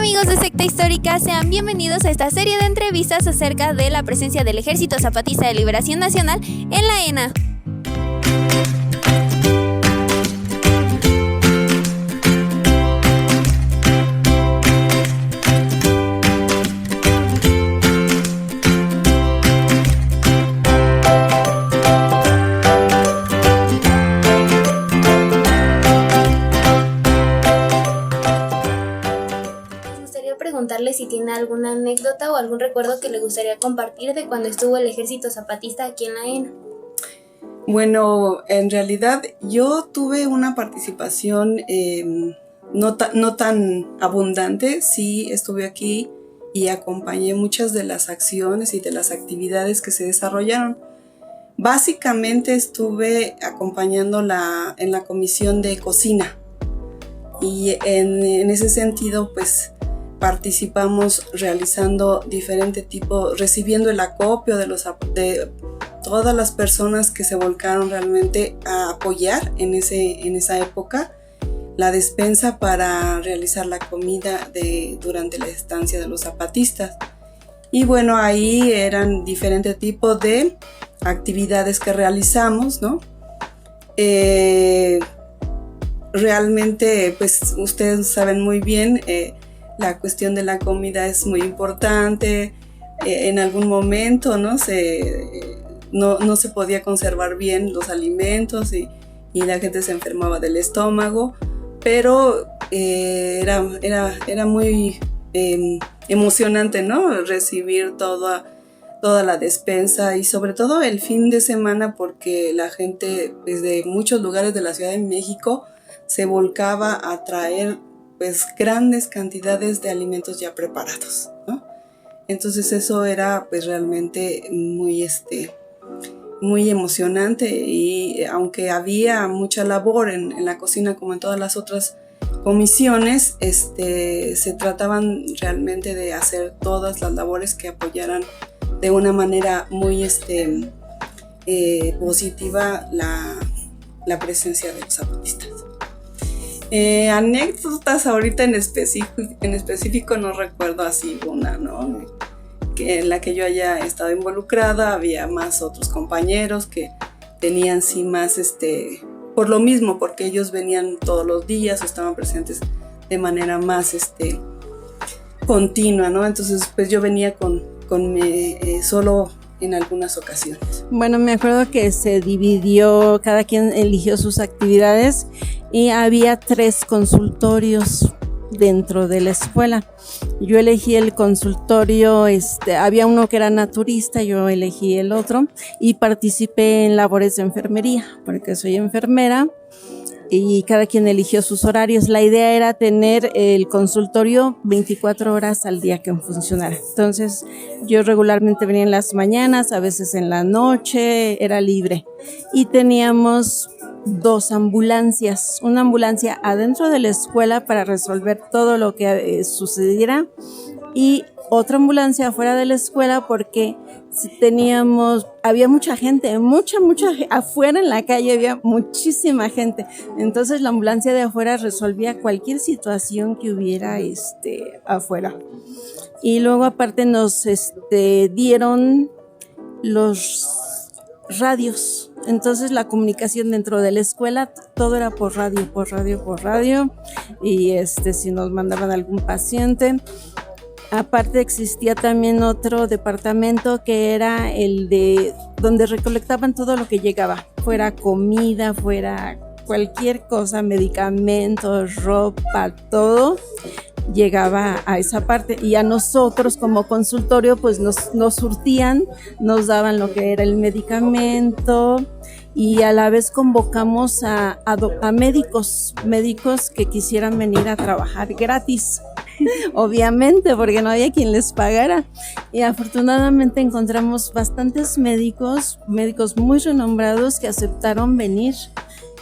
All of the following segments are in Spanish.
amigos de Secta Histórica, sean bienvenidos a esta serie de entrevistas acerca de la presencia del Ejército Zapatista de Liberación Nacional en la ENA. Preguntarle si tiene alguna anécdota o algún recuerdo que le gustaría compartir de cuando estuvo el Ejército Zapatista aquí en la ENA. Bueno, en realidad yo tuve una participación no tan abundante. Sí estuve aquí y acompañé muchas de las acciones y de las actividades que se desarrollaron. Básicamente estuve acompañando en la comisión de cocina y en ese sentido pues participamos realizando diferente tipo, recibiendo el acopio de todas las personas que se volcaron realmente a apoyar en esa época la despensa para realizar la comida durante la estancia de los zapatistas. Y bueno, ahí eran diferentes tipos de actividades que realizamos, ¿no? Realmente, pues ustedes saben muy bien, la cuestión de la comida es muy importante. En algún momento no se podía conservar bien los alimentos y la gente se enfermaba del estómago, pero era muy emocionante, ¿no? Recibir toda la despensa y sobre todo el fin de semana, porque la gente desde muchos lugares de la Ciudad de México se volcaba a traer pues grandes cantidades de alimentos ya preparados, ¿no? Entonces eso era pues realmente muy emocionante, y aunque había mucha labor en la cocina como en todas las otras comisiones, se trataban realmente de hacer todas las labores que apoyaran de una manera muy positiva la presencia de los zapatistas. Anécdotas ahorita en específico no recuerdo así una, ¿no? En la que yo haya estado involucrada. Había más otros compañeros que tenían sí más por lo mismo, porque ellos venían todos los días o estaban presentes de manera más continua, ¿no? Entonces pues yo venía solo en algunas ocasiones. Bueno, me acuerdo que se dividió, cada quien eligió sus actividades y había 3 consultorios dentro de la escuela. Yo elegí el consultorio, había uno que era naturista, yo elegí el otro y participé en labores de enfermería, porque soy enfermera, y cada quien eligió sus horarios. La idea era tener el consultorio 24 horas al día que funcionara. Entonces, yo regularmente venía en las mañanas, a veces en la noche, era libre. Y teníamos 2 ambulancias, una ambulancia adentro de la escuela para resolver todo lo que sucediera, y otra ambulancia afuera de la escuela porque había mucha gente, mucha afuera en la calle había muchísima gente. Entonces la ambulancia de afuera resolvía cualquier situación que hubiera afuera. Y luego aparte nos dieron los radios. Entonces la comunicación dentro de la escuela, todo era por radio. Y si nos mandaban algún paciente. Aparte existía también otro departamento que era el de donde recolectaban todo lo que llegaba, fuera comida, fuera cualquier cosa, medicamentos, ropa, todo llegaba a esa parte, y a nosotros como consultorio pues nos surtían, nos daban lo que era el medicamento, y a la vez convocamos a médicos que quisieran venir a trabajar gratis. Obviamente, porque no había quien les pagara, y afortunadamente encontramos bastantes médicos muy renombrados que aceptaron venir,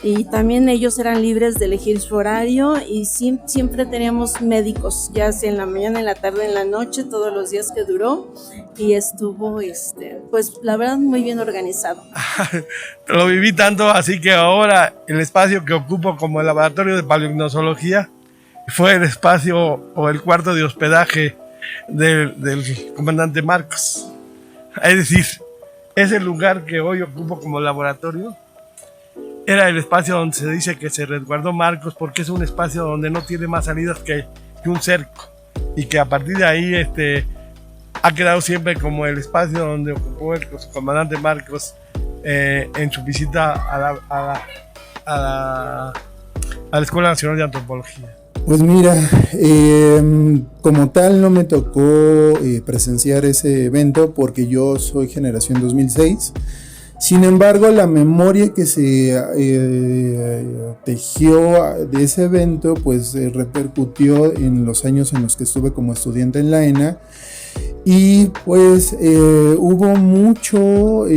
y también ellos eran libres de elegir su horario, y siempre teníamos médicos, ya sea en la mañana, en la tarde, en la noche, todos los días que duró, y estuvo pues la verdad muy bien organizado. Lo viví tanto, así que ahora el espacio que ocupo como el laboratorio de paleognosología fue el espacio o el cuarto de hospedaje del comandante Marcos. Es decir, ese lugar que hoy ocupo como laboratorio era el espacio donde se dice que se resguardó Marcos, porque es un espacio donde no tiene más salidas que un cerco, y que a partir de ahí ha quedado siempre como el espacio donde ocupó el comandante Marcos en su visita a la Escuela Nacional de Antropología. Pues mira, como tal no me tocó presenciar ese evento porque yo soy generación 2006. Sin embargo, la memoria que se tejió de ese evento pues repercutió en los años en los que estuve como estudiante en la ENA. Y pues hubo muchos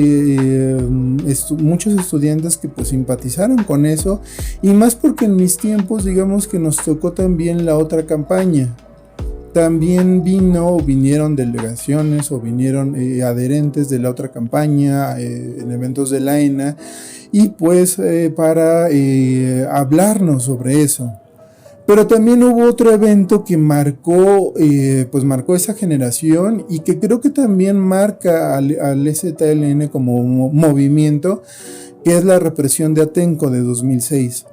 estudiantes que pues simpatizaron con eso, y más porque en mis tiempos digamos que nos tocó también la otra campaña. También vinieron delegaciones o vinieron adherentes de la otra campaña en eventos de la ENA, y pues para hablarnos sobre eso. Pero también hubo otro evento que marcó esa generación, y que creo que también marca al EZLN como movimiento, que es la represión de Atenco de 2006.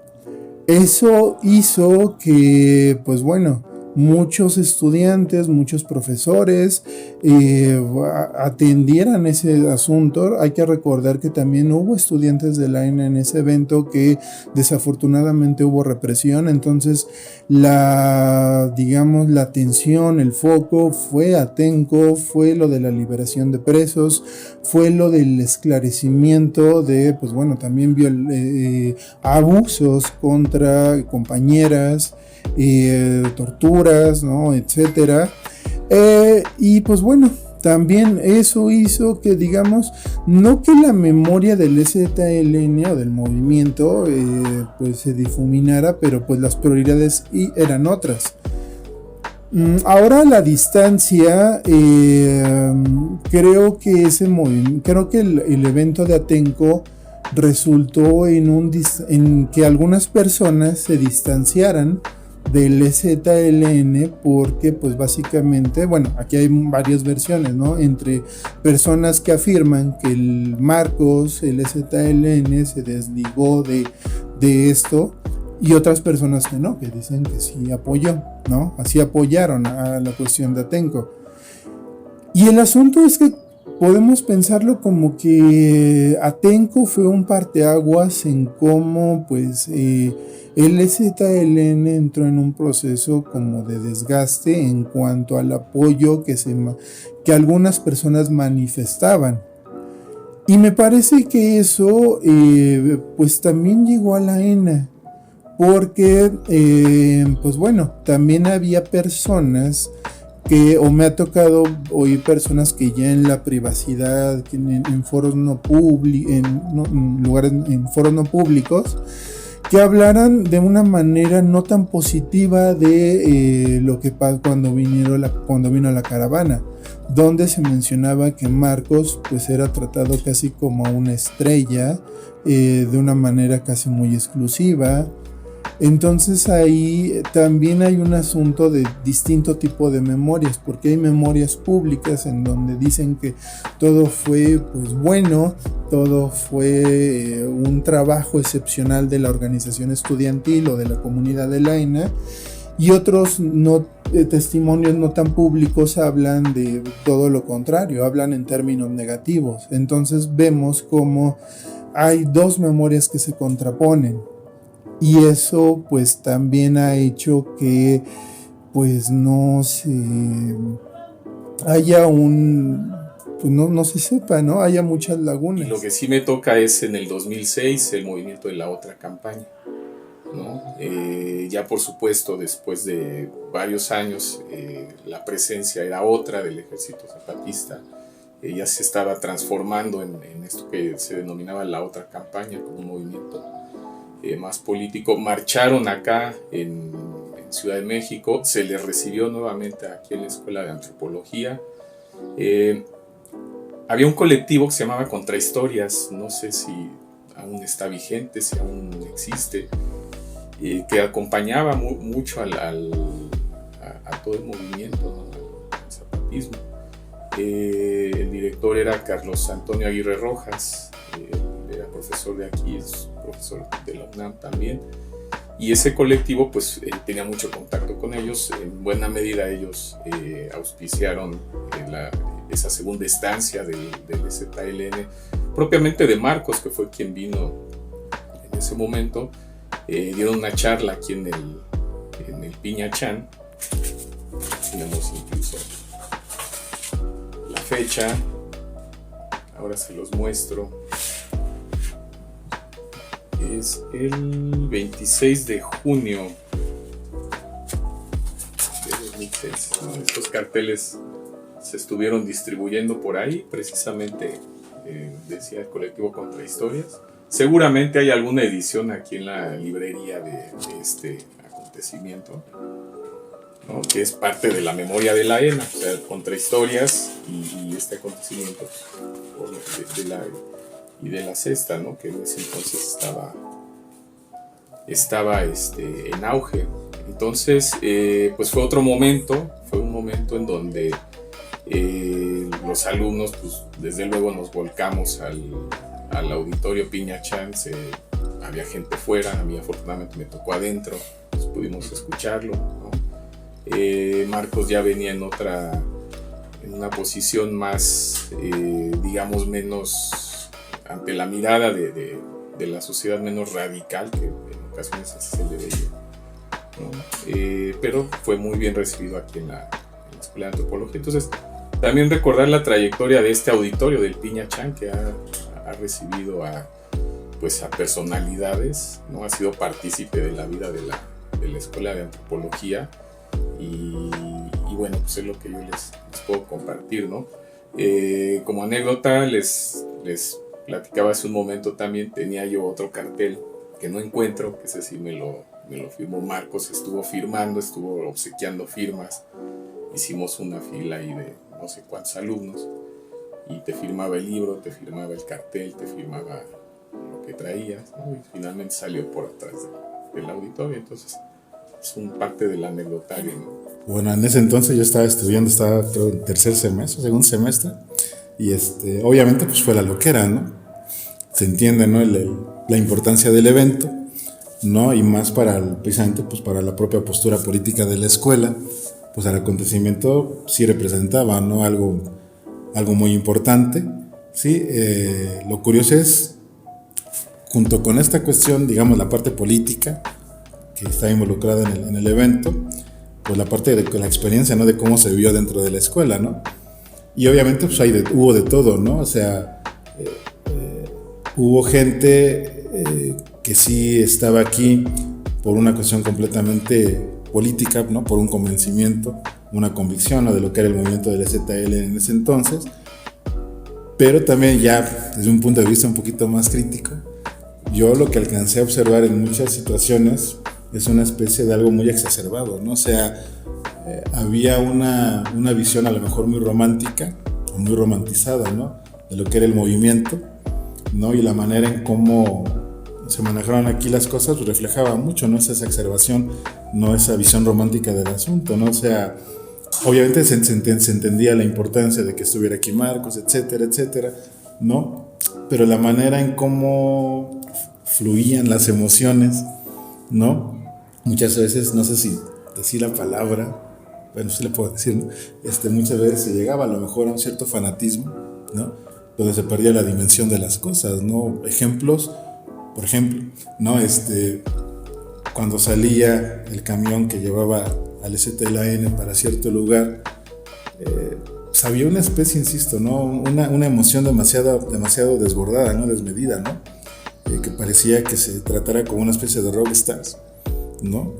Eso hizo que, pues bueno, muchos estudiantes, muchos profesores atendieran ese asunto. Hay que recordar que también hubo estudiantes de la ENA en ese evento, que desafortunadamente hubo represión. Entonces la atención, el foco fue Atenco, fue lo de la liberación de presos, fue lo del esclarecimiento de, pues bueno, también abusos contra compañeras, torturas, ¿no?, etcétera. Y pues bueno, también eso hizo que, digamos, no que la memoria del EZLN o del movimiento pues se difuminara, pero pues las prioridades eran otras. Ahora a la distancia, creo que el evento de Atenco resultó en que algunas personas se distanciaran del EZLN, porque pues básicamente, bueno, aquí hay varias versiones, ¿no? Entre personas que afirman que el EZLN se desligó de esto, y otras personas que no, que dicen que sí apoyó, ¿no? Así apoyaron a la cuestión de Atenco. Y el asunto es que podemos pensarlo como que Atenco fue un parteaguas en cómo pues el EZLN entró en un proceso como de desgaste en cuanto al apoyo que algunas personas manifestaban. Y me parece que eso pues también llegó a la ENA, porque pues bueno, también había personas o me ha tocado oír personas que ya en la privacidad, en foros no públicos, en foros no públicos, que hablaran de una manera no tan positiva de lo que pasó cuando vino la caravana, donde se mencionaba que Marcos pues era tratado casi como una estrella, de una manera casi muy exclusiva. Entonces ahí también hay un asunto de distinto tipo de memorias, porque hay memorias públicas en donde dicen que todo fue pues bueno, todo fue un trabajo excepcional de la organización estudiantil o de la comunidad de la ENA, y otros testimonios no tan públicos hablan de todo lo contrario, hablan en términos negativos. Entonces vemos como hay dos memorias que se contraponen. Y eso pues también ha hecho que pues no se haya no se sepa, ¿no? Haya muchas lagunas. Y lo que sí me toca es en el 2006 el movimiento de la otra campaña, ¿no? Ya por supuesto después de varios años la presencia era otra del Ejército Zapatista. Ya se estaba transformando en esto que se denominaba la otra campaña, como un movimiento más político. Marcharon acá en Ciudad de México, se les recibió nuevamente aquí en la Escuela de Antropología. Había un colectivo que se llamaba Contrahistorias, no sé si aún está vigente, si aún existe, que acompañaba mucho a todo el movimiento, ¿no? Al zapatismo. El director era Carlos Antonio Aguirre Rojas, era profesor de aquí, es profesor de la UNAM también, y ese colectivo pues tenía mucho contacto con ellos. En buena medida ellos auspiciaron esa segunda estancia del ZLN, propiamente de Marcos, que fue quien vino en ese momento. Dieron una charla aquí en el Piñachán. Tenemos incluso la fecha, ahora se los muestro. Es el 26 de junio de 2006, ¿no? Estos carteles se estuvieron distribuyendo por ahí, precisamente decía el colectivo Contrahistorias. Seguramente hay alguna edición aquí en la librería de este acontecimiento, ¿no? Que es parte de la memoria de la ENA, o sea, Contrahistorias y este acontecimiento de la cesta, ¿no? Que en ese entonces estaba en auge. Entonces, pues fue un momento en donde los alumnos, pues desde luego nos volcamos al auditorio Piñachán. Había gente fuera, a mí afortunadamente me tocó adentro, pues pudimos escucharlo, ¿no? Marcos ya venía en una posición más, digamos, menos, ante la mirada de la sociedad, menos radical, que en ocasiones así se le veía, ¿no? Pero fue muy bien recibido aquí en la Escuela de Antropología. Entonces, también recordar la trayectoria de este auditorio del Piñachán, que ha recibido a personalidades, ¿no? Ha sido partícipe de la vida de la Escuela de Antropología, y bueno, pues es lo que yo les puedo compartir, ¿no? Como anécdota, les platicaba hace un momento, también tenía yo otro cartel que no encuentro, que ese sí me lo firmó Marcos, estuvo obsequiando firmas. Hicimos una fila ahí de no sé cuántos alumnos, y te firmaba el libro, te firmaba el cartel, te firmaba lo que traías, ¿no? Y finalmente salió por atrás del auditorio. Entonces es un parte del anecdotario, ¿no? Bueno, en ese entonces yo estaba estudiando, creo en tercer semestre, segundo semestre, y obviamente pues fue la loquera, ¿no? Se entiende, ¿no? La importancia del evento, ¿no? Y más precisamente pues para la propia postura política de la escuela, pues el acontecimiento sí representaba, ¿no? Algo muy importante, ¿sí? Lo curioso es, junto con esta cuestión, digamos, la parte política que está involucrada en el evento, pues la parte de la experiencia, ¿no? De cómo se vivió dentro de la escuela, ¿no? Y obviamente pues hubo de todo, ¿no? O sea, hubo gente que sí estaba aquí por una cuestión completamente política, ¿no? Por un convencimiento, una convicción, ¿no? De lo que era el movimiento del ZL en ese entonces, pero también ya desde un punto de vista un poquito más crítico, yo lo que alcancé a observar en muchas situaciones es una especie de algo muy exacerbado, ¿no? O sea, había una visión a lo mejor muy romántica o muy romantizada, ¿no? De lo que era el movimiento, ¿no? Y la manera en cómo se manejaron aquí las cosas pues reflejaba mucho, ¿no? Esa exacerbación, no esa visión romántica del asunto, ¿no? O sea, obviamente se entendía la importancia de que estuviera aquí Marcos, etcétera, etcétera, ¿no? Pero la manera en cómo fluían las emociones, ¿no? Muchas veces, no sé si decir la palabra, bueno, sí le puedo decir, ¿no? Muchas veces se llegaba a lo mejor a un cierto fanatismo, ¿no? Donde se perdía la dimensión de las cosas, ¿no? Ejemplos, por ejemplo, ¿no? Cuando salía el camión que llevaba al ZLN para cierto lugar, pues había una especie, insisto, ¿no? Una emoción demasiado desbordada, ¿no? Desmedida, ¿no? Que parecía que se tratara como una especie de rockstars, ¿no?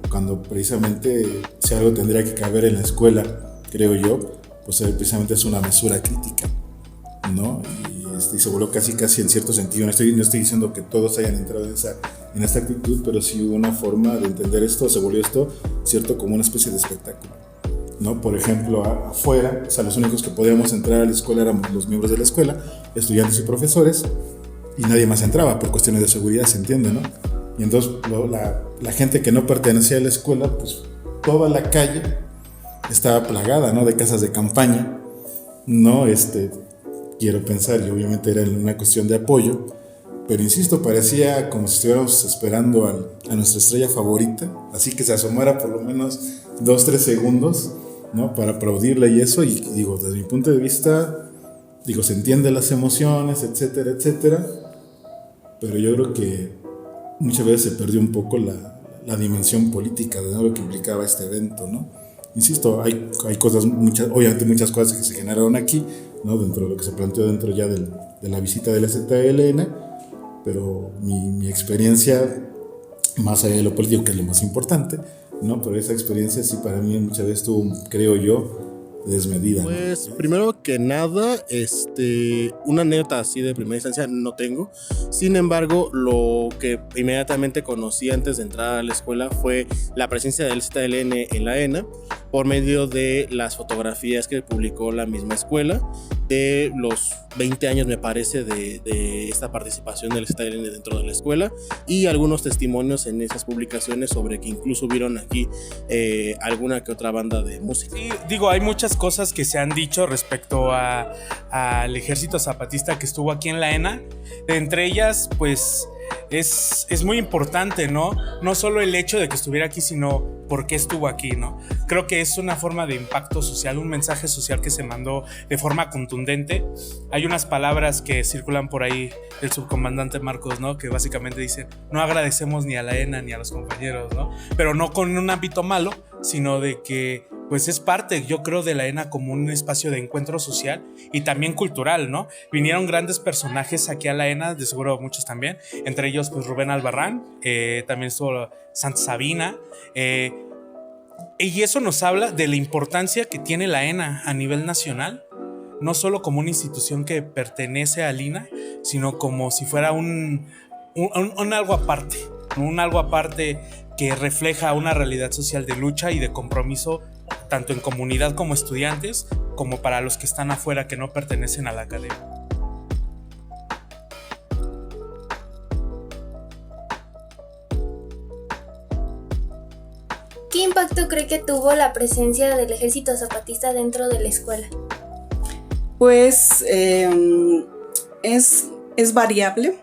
Cuando precisamente si algo tendría que caber en la escuela, creo yo, pues precisamente es una mesura crítica, ¿no? Y se volvió casi en cierto sentido, no estoy diciendo que todos hayan entrado en esta actitud, pero sí hubo una forma de entender esto, se volvió esto, cierto, como una especie de espectáculo, ¿no? Por ejemplo, afuera, o sea, los únicos que podíamos entrar a la escuela éramos los miembros de la escuela, estudiantes y profesores, y nadie más entraba por cuestiones de seguridad, se entiende, ¿no? Y entonces la gente que no pertenecía a la escuela, pues toda la calle estaba plagada, ¿no?, de casas de campaña, ¿no? Quiero pensar, y obviamente era una cuestión de apoyo, pero insisto, parecía como si estuviéramos esperando a nuestra estrella favorita, así que se asomara por lo menos 2-3 segundos, ¿no?, para aplaudirle y eso. Y digo, desde mi punto de vista, digo, se entienden las emociones, etcétera, etcétera, pero yo creo que muchas veces se perdió un poco la dimensión política de lo que implicaba este evento, ¿no? Insisto, hay cosas, obviamente muchas cosas que se generaron aquí, ¿no?, dentro de lo que se planteó dentro ya de la visita del ZLN, pero mi experiencia, más allá de lo político, que es lo más importante, ¿no?, pero esa experiencia sí para mí muchas veces estuvo, creo yo, desmedida, ¿no? Pues primero que nada, una anécdota así de primera instancia no tengo. Sin embargo, lo que inmediatamente conocí antes de entrar a la escuela fue la presencia del ZLN en la ENA por medio de las fotografías que publicó la misma escuela de los 20 años, me parece, de esta participación del ZLN dentro de la escuela, y algunos testimonios en esas publicaciones sobre que incluso hubieron aquí alguna que otra banda de música. Sí, digo, hay muchas cosas que se han dicho respecto al Ejército Zapatista que estuvo aquí en la ENA. Entre ellas, pues, es muy importante, ¿no? No solo el hecho de que estuviera aquí, sino por qué estuvo aquí, ¿no? Creo que es una forma de impacto social, un mensaje social que se mandó de forma contundente. Hay unas palabras que circulan por ahí del subcomandante Marcos, ¿no?, que básicamente dicen: no agradecemos ni a la ENA ni a los compañeros, ¿no? Pero no con un ámbito malo, sino de que pues es parte, yo creo, de la ENA como un espacio de encuentro social y también cultural, ¿no? Vinieron grandes personajes aquí a la ENA, de seguro muchos también, entre ellos pues Rubén Albarrán, también estuvo Santa Sabina, y eso nos habla de la importancia que tiene la ENA a nivel nacional, no solo como una institución que pertenece al INA, sino como si fuera un algo aparte que refleja una realidad social de lucha y de compromiso, tanto en comunidad como estudiantes, como para los que están afuera que no pertenecen a la academia. ¿Qué impacto cree que tuvo la presencia del Ejército Zapatista dentro de la escuela? Pues es variable.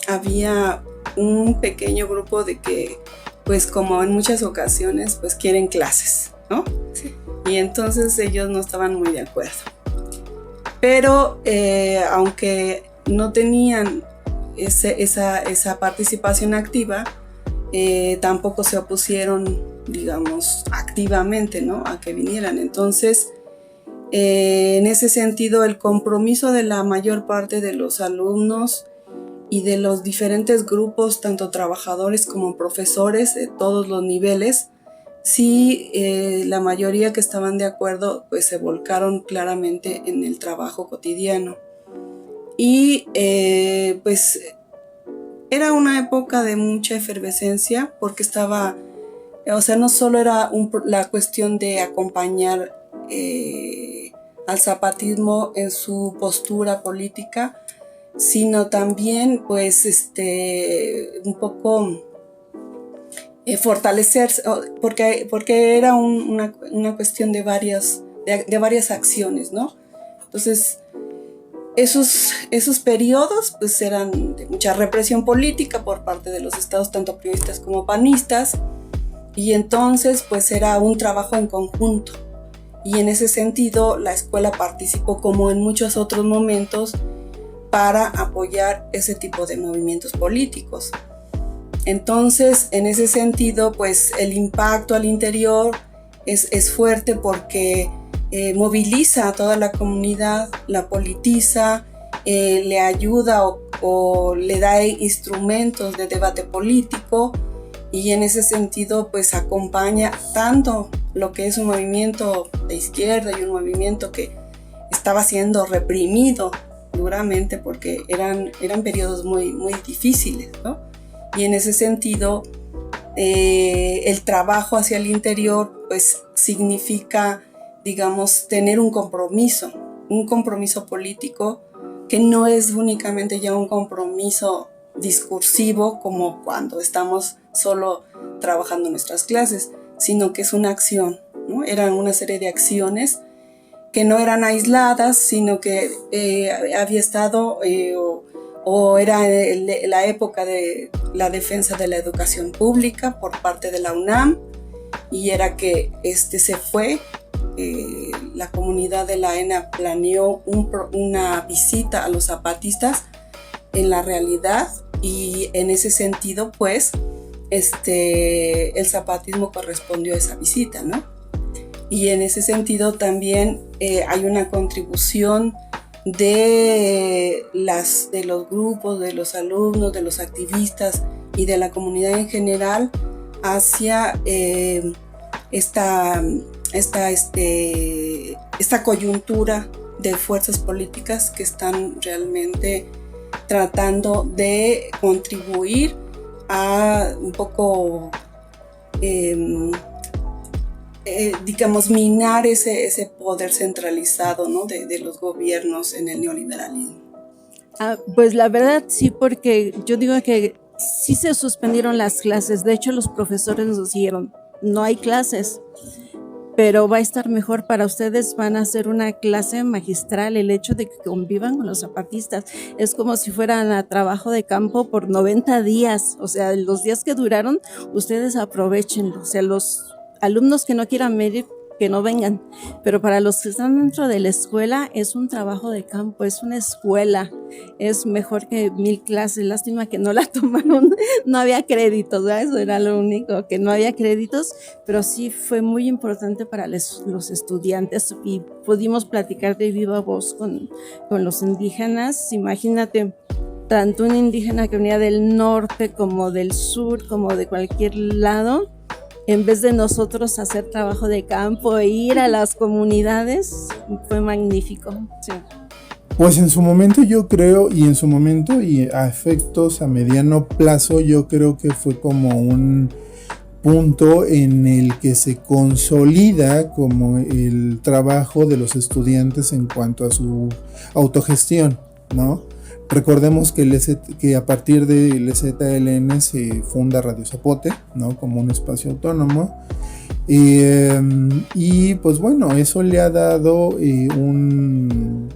Había un pequeño grupo de que, pues como en muchas ocasiones, pues quieren clases, ¿no? Sí. Y entonces ellos no estaban muy de acuerdo. Pero aunque no tenían esa participación activa, tampoco se opusieron, digamos, activamente, ¿no?, a que vinieran. Entonces, en ese sentido, el compromiso de la mayor parte de los alumnos y de los diferentes grupos, tanto trabajadores como profesores de todos los niveles, sí, la mayoría que estaban de acuerdo, pues se volcaron claramente en el trabajo cotidiano. Y pues era una época de mucha efervescencia, porque estaba, o sea, no solo era la cuestión de acompañar al zapatismo en su postura política, sino también, pues, un poco fortalecerse, porque era una cuestión de varias acciones, ¿no? Entonces, esos periodos, pues, eran de mucha represión política por parte de los estados, tanto priistas como panistas, y entonces, pues, era un trabajo en conjunto. Y en ese sentido, la escuela participó, como en muchos otros momentos, para apoyar ese tipo de movimientos políticos. Entonces, en ese sentido, pues el impacto al interior es fuerte, porque moviliza a toda la comunidad, la politiza, le ayuda o le da instrumentos de debate político, y en ese sentido, pues acompaña tanto lo que es un movimiento de izquierda y un movimiento que estaba siendo reprimido duramente, porque eran periodos muy, muy difíciles, ¿no? Y en ese sentido, el trabajo hacia el interior, pues significa, digamos, tener un compromiso político, que no es únicamente ya un compromiso discursivo como cuando estamos solo trabajando nuestras clases, sino que es una acción, ¿no? Eran una serie de acciones que no eran aisladas, sino que había estado o era la época de la defensa de la educación pública por parte de la UNAM, y era que se fue, la comunidad de la ENA planeó una visita a los zapatistas en la realidad, y en ese sentido pues el zapatismo correspondió a esa visita, ¿no? Y en ese sentido también hay una contribución de los grupos, de los alumnos, de los activistas y de la comunidad en general hacia esta coyuntura de fuerzas políticas que están realmente tratando de contribuir a un poco, digamos, minar ese poder centralizado, ¿no? de los gobiernos en el neoliberalismo. Pues la verdad sí, porque yo digo que sí se suspendieron las clases. De hecho, los profesores nos dijeron, no hay clases, pero va a estar mejor para ustedes, van a hacer una clase magistral. El hecho de que convivan con los zapatistas es como si fueran a trabajo de campo por 90 días. O sea, los días que duraron, ustedes aprovechenlo. O sea, los alumnos que no quieran venir, que no vengan, pero para los que están dentro de la escuela es un trabajo de campo, es una escuela, es mejor que 1000 clases. Lástima que no la tomaron, no había créditos, ¿verdad? Eso era lo único, que no había créditos, pero sí fue muy importante para los estudiantes, y pudimos platicar de viva voz con los indígenas. Imagínate, tanto un indígena que venía del norte como del sur, como de cualquier lado, en vez de nosotros hacer trabajo de campo e ir a las comunidades, fue magnífico. Sí. Pues en su momento yo creo, y a efectos a mediano plazo, yo creo que fue como un punto en el que se consolida como el trabajo de los estudiantes en cuanto a su autogestión, ¿no? Recordemos que a partir del EZLN se funda Radio Zapote, ¿no? Como un espacio autónomo. Y pues bueno, eso le ha dado un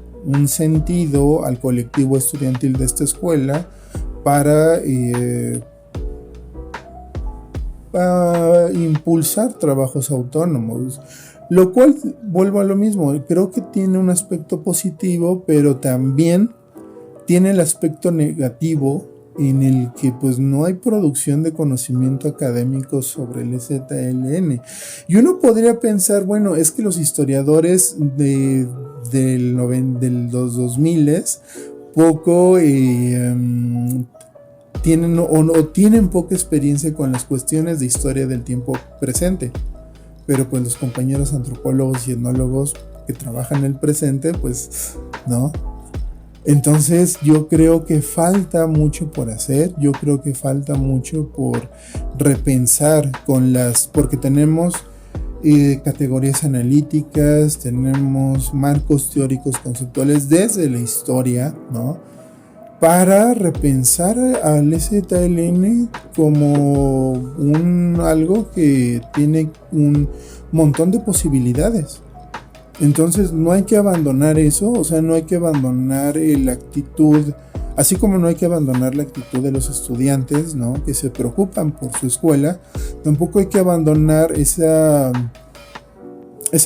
sentido al colectivo estudiantil de esta escuela para impulsar trabajos autónomos. Lo cual, vuelvo a lo mismo, creo que tiene un aspecto positivo, pero también tiene el aspecto negativo en el que pues no hay producción de conocimiento académico sobre el EZLN. Y uno podría pensar, bueno, es que los historiadores de los 2000 poco tienen poca experiencia con las cuestiones de historia del tiempo presente. Pero pues los compañeros antropólogos y etnólogos que trabajan en el presente, pues no. Entonces yo creo que falta mucho por hacer, yo creo que falta mucho por repensar porque tenemos categorías analíticas, tenemos marcos teóricos conceptuales desde la historia, ¿no? Para repensar al EZLN como algo que tiene un montón de posibilidades. Entonces no hay que abandonar eso, o sea, no hay que abandonar la actitud, así como no hay que abandonar la actitud de los estudiantes, ¿no? Que se preocupan por su escuela, tampoco hay que abandonar esa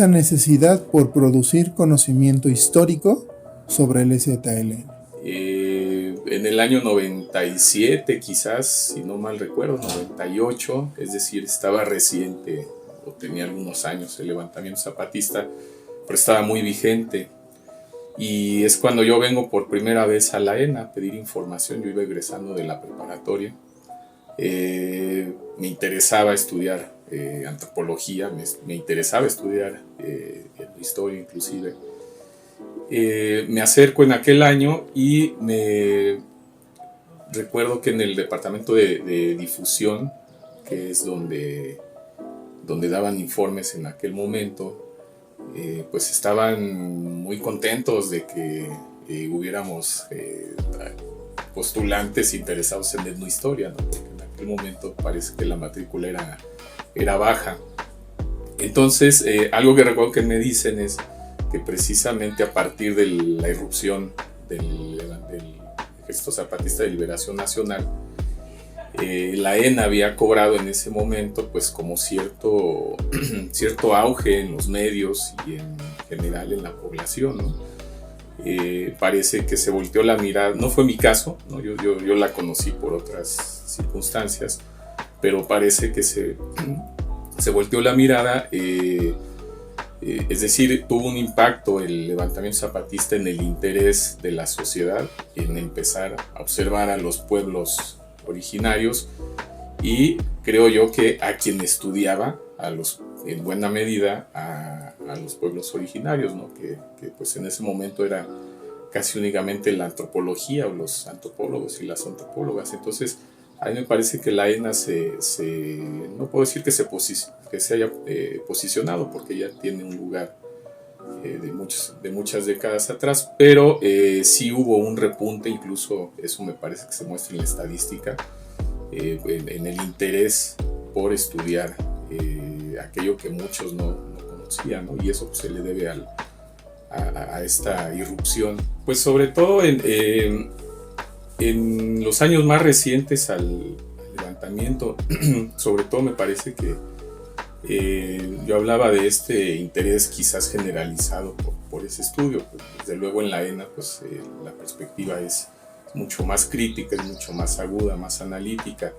necesidad por producir conocimiento histórico sobre el EZLN. En el año 97 quizás, si no mal recuerdo, 98, es decir, estaba reciente o tenía algunos años el levantamiento zapatista, pero estaba muy vigente, y es cuando yo vengo por primera vez a la ENA a pedir información. Yo iba egresando de la preparatoria, me interesaba estudiar antropología, me interesaba estudiar historia inclusive. Me acerco en aquel año y me recuerdo que en el departamento de difusión, que es donde daban informes en aquel momento, pues estaban muy contentos de que hubiéramos postulantes interesados en etnohistoria, ¿no? Porque en aquel momento parece que la matrícula era baja. Entonces, algo que recuerdo que me dicen es que precisamente a partir de la irrupción del Ejército Zapatista de Liberación Nacional, la ENA había cobrado en ese momento pues como cierto auge en los medios y en general en la población, ¿no? Parece que se volteó la mirada, no fue mi caso, ¿no? Yo la conocí por otras circunstancias, pero parece que se volteó la mirada, es decir, tuvo un impacto el levantamiento zapatista en el interés de la sociedad, en empezar a observar a los pueblos originarios, y creo yo que a quien estudiaba, en buena medida a los pueblos originarios, ¿no? que pues en ese momento era casi únicamente la antropología o los antropólogos y las antropólogas. Entonces a mí me parece que la ENA no puedo decir que se haya posicionado, porque ya tiene un lugar de muchas décadas atrás, pero sí hubo un repunte, incluso eso me parece que se muestra en la estadística, en el interés por estudiar aquello que muchos no conocían, ¿no? Y eso pues, se le debe a esta irrupción, pues sobre todo en los años más recientes al levantamiento. Sobre todo me parece que yo hablaba de este interés quizás generalizado por ese estudio. Pues, desde luego en la ENA pues, la perspectiva es mucho más crítica, es mucho más aguda, más analítica,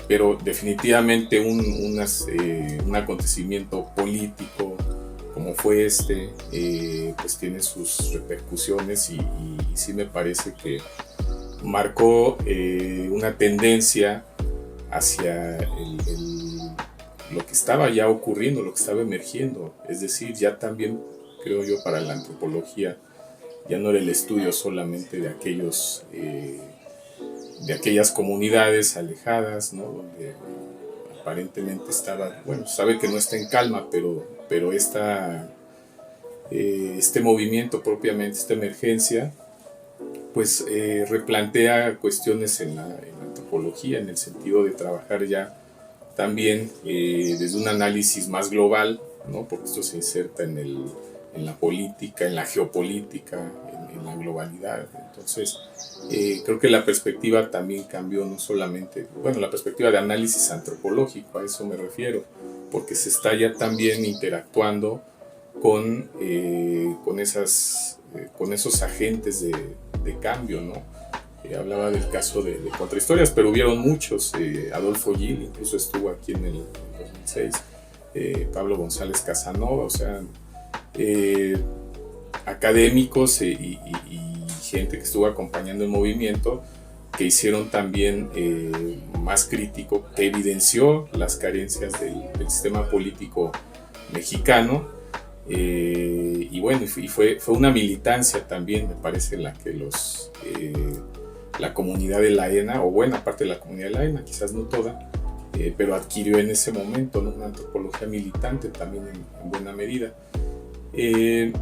pero definitivamente un acontecimiento político como fue pues tiene sus repercusiones y sí me parece que marcó una tendencia hacia lo que estaba ya ocurriendo, lo que estaba emergiendo. Es decir, ya también, creo yo, para la antropología, ya no era el estudio solamente de aquellas comunidades alejadas, ¿no? Donde aparentemente sabe que no está en calma, pero este movimiento propiamente, esta emergencia, pues replantea cuestiones en la antropología, en el sentido de trabajar ya también desde un análisis más global, ¿no? Porque esto se inserta en la política, en la geopolítica, en la globalidad. Entonces, creo que la perspectiva también cambió, no solamente, la perspectiva de análisis antropológico, a eso me refiero, porque se está ya también interactuando con esos agentes de cambio, ¿no? Hablaba del caso de Contrahistorias, pero hubieron muchos. Adolfo Gil incluso estuvo aquí en el 2006, Pablo González Casanova, o sea, académicos y gente que estuvo acompañando el movimiento, que hicieron también más crítico, que evidenció las carencias del sistema político mexicano, y fue una militancia también, me parece, en la que la comunidad de la ENA, o buena parte de la comunidad de la ENA, quizás no toda, pero adquirió en ese momento, ¿no? Una antropología militante también en buena medida. Y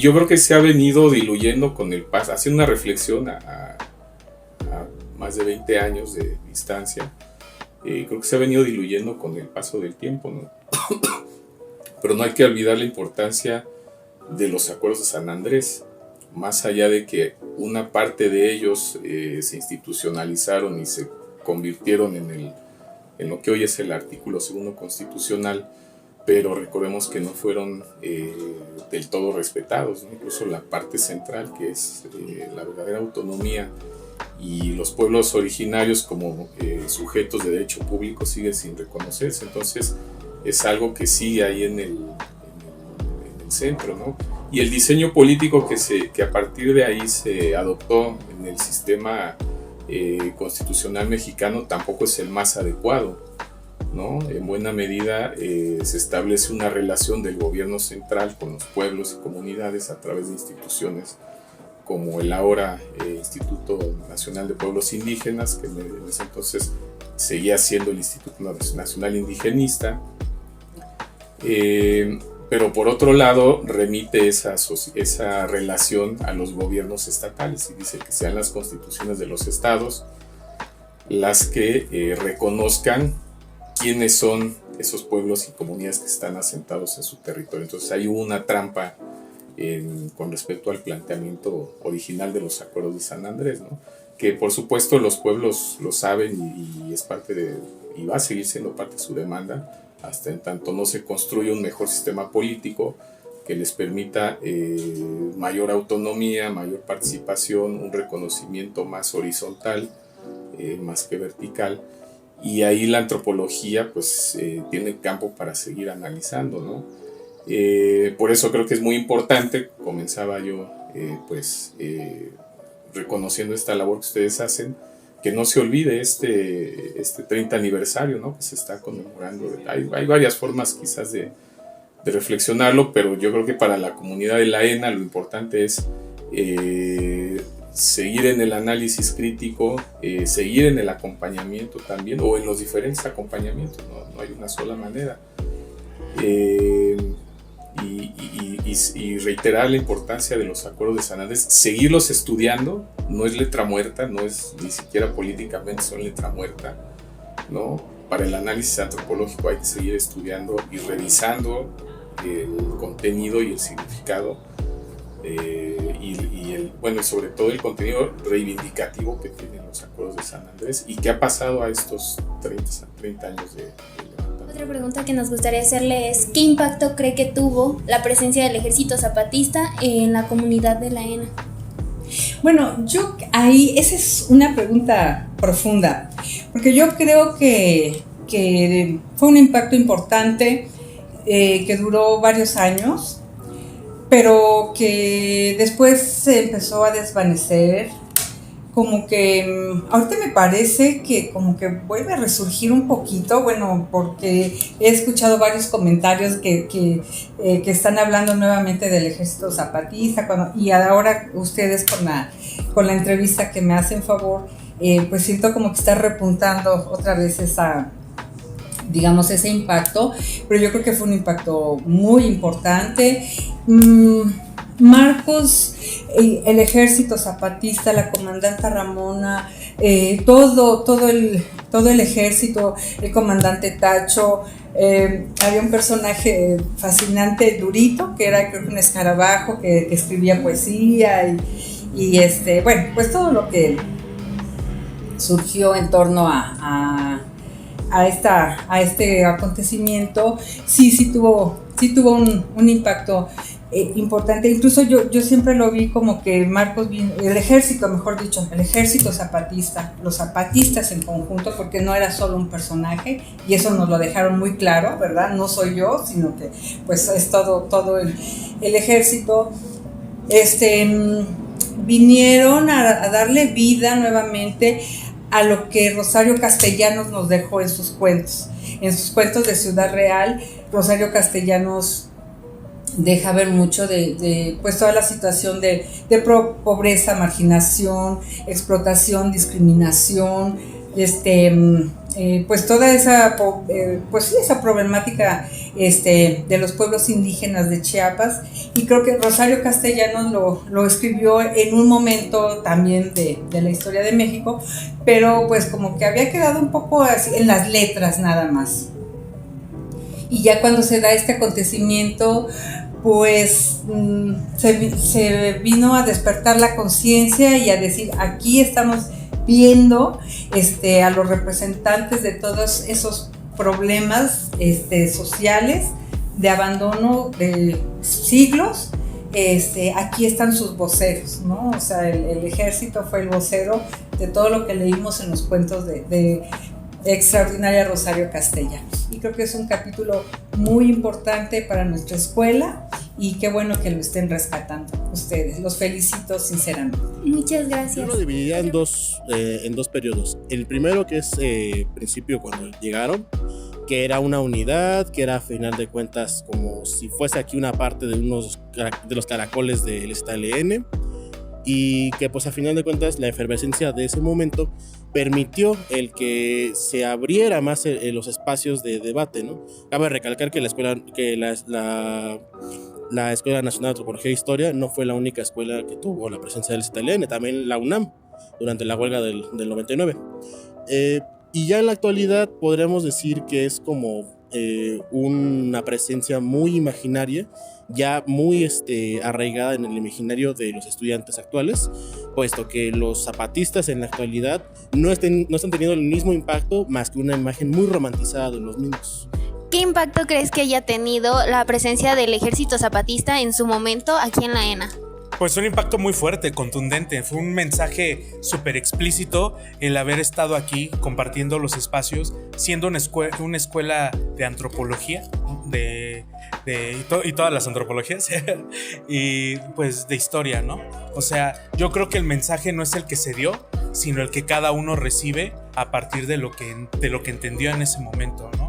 yo creo que se ha venido diluyendo con el paso, haciendo una reflexión a más de 20 años de distancia, creo que se ha venido diluyendo con el paso del tiempo, ¿no? Pero no hay que olvidar la importancia de los acuerdos de San Andrés, más allá de que una parte de ellos se institucionalizaron y se convirtieron en lo que hoy es el artículo 2 constitucional, pero recordemos que no fueron del todo respetados, ¿no? Incluso la parte central, que es la verdadera autonomía, y los pueblos originarios como sujetos de derecho público siguen sin reconocerse. Entonces es algo que sigue ahí en el centro, ¿no? Y el diseño político que a partir de ahí se adoptó en el sistema constitucional mexicano tampoco es el más adecuado, ¿no? En buena medida se establece una relación del gobierno central con los pueblos y comunidades a través de instituciones como el ahora Instituto Nacional de Pueblos Indígenas, que en ese entonces seguía siendo el Instituto Nacional Indigenista, pero por otro lado remite esa relación a los gobiernos estatales y dice que sean las constituciones de los estados las que reconozcan quiénes son esos pueblos y comunidades que están asentados en su territorio. Entonces hay una trampa con respecto al planteamiento original de los acuerdos de San Andrés, ¿no? Que por supuesto los pueblos lo saben y es parte y va a seguir siendo parte de su demanda hasta en tanto no se construye un mejor sistema político que les permita mayor autonomía, mayor participación, un reconocimiento más horizontal, más que vertical. Y ahí la antropología pues tiene campo para seguir analizando, ¿no? Por eso creo que es muy importante, comenzaba yo reconociendo esta labor que ustedes hacen, que no se olvide este 30 aniversario, ¿no? Que se está conmemorando. Hay varias formas quizás de reflexionarlo, pero yo creo que para la comunidad de la ENA lo importante es seguir en el análisis crítico, seguir en el acompañamiento también, o en los diferentes acompañamientos, no hay una sola manera. Y reiterar la importancia de los acuerdos de San Andrés, seguirlos estudiando, no es letra muerta, no es ni siquiera políticamente son letra muerta, ¿no? Para el análisis antropológico hay que seguir estudiando y revisando el contenido y el significado y sobre todo el contenido reivindicativo que tienen los acuerdos de San Andrés y qué ha pasado a estos 30 años de levantamiento. Otra pregunta que nos gustaría hacerle es ¿qué impacto cree que tuvo la presencia del Ejército Zapatista en la comunidad de la ENA? Bueno, esa es una pregunta profunda, porque yo creo que fue un impacto importante que duró varios años, pero que después se empezó a desvanecer, como que ahorita me parece que como que vuelve a resurgir un poquito, bueno, porque he escuchado varios comentarios que están hablando nuevamente del Ejército Zapatista, y ahora ustedes con la entrevista que me hacen favor, pues siento como que está repuntando otra vez ese impacto, pero yo creo que fue un impacto muy importante. Marcos, el Ejército Zapatista, la comandante Ramona, todo el ejército, el comandante Tacho, había un personaje fascinante, Durito, que era creo que un escarabajo que escribía poesía y bueno, pues todo lo que surgió en torno a este acontecimiento sí tuvo un impacto importante. Incluso yo siempre lo vi como que Marcos, el Ejército Zapatista, los zapatistas en conjunto, porque no era solo un personaje, y eso nos lo dejaron muy claro, ¿verdad? No soy yo, sino que pues es todo el ejército. Vinieron a darle vida nuevamente a lo que Rosario Castellanos nos dejó en sus cuentos de Ciudad Real. Rosario Castellanos deja ver mucho de pues toda la situación de pobreza, marginación, explotación, discriminación, pues toda esa esa problemática de los pueblos indígenas de Chiapas, y creo que Rosario Castellanos lo escribió en un momento también de la historia de México, pero pues como que había quedado un poco así en las letras nada más. Y ya cuando se da este acontecimiento, pues se vino a despertar la conciencia y a decir, aquí estamos viendo a los representantes de todos esos problemas sociales de abandono de siglos. Aquí están sus voceros, ¿no? O sea, el ejército fue el vocero de todo lo que leímos en los cuentos de extraordinaria Rosario Castellanos. Y creo que es un capítulo muy importante para nuestra escuela, y qué bueno que lo estén rescatando ustedes. Los felicito sinceramente. Muchas gracias. Yo lo dividiría en dos periodos. El primero, que es principio, cuando llegaron, que era una unidad, que era a final de cuentas como si fuese aquí una parte de los caracoles del STLN, y que pues a final de cuentas la efervescencia de ese momento permitió el que se abriera más los espacios de debate, ¿no? Cabe recalcar que la Escuela Nacional de Antropología e Historia no fue la única escuela que tuvo la presencia del ZLN, también la UNAM durante la huelga del 99. Y ya en la actualidad podríamos decir que es como una presencia muy imaginaria, ya muy arraigada en el imaginario de los estudiantes actuales, puesto que los zapatistas en la actualidad no están teniendo el mismo impacto más que una imagen muy romantizada de los mismos. ¿Qué impacto crees que haya tenido la presencia del Ejército Zapatista en su momento aquí en la ENA? Pues un impacto muy fuerte, contundente. Fue un mensaje súper explícito el haber estado aquí compartiendo los espacios, siendo una escuela de antropología, y todas las antropologías, y pues de historia, ¿no? O sea, yo creo que el mensaje no es el que se dio, sino el que cada uno recibe a partir de lo que entendió en ese momento, ¿no?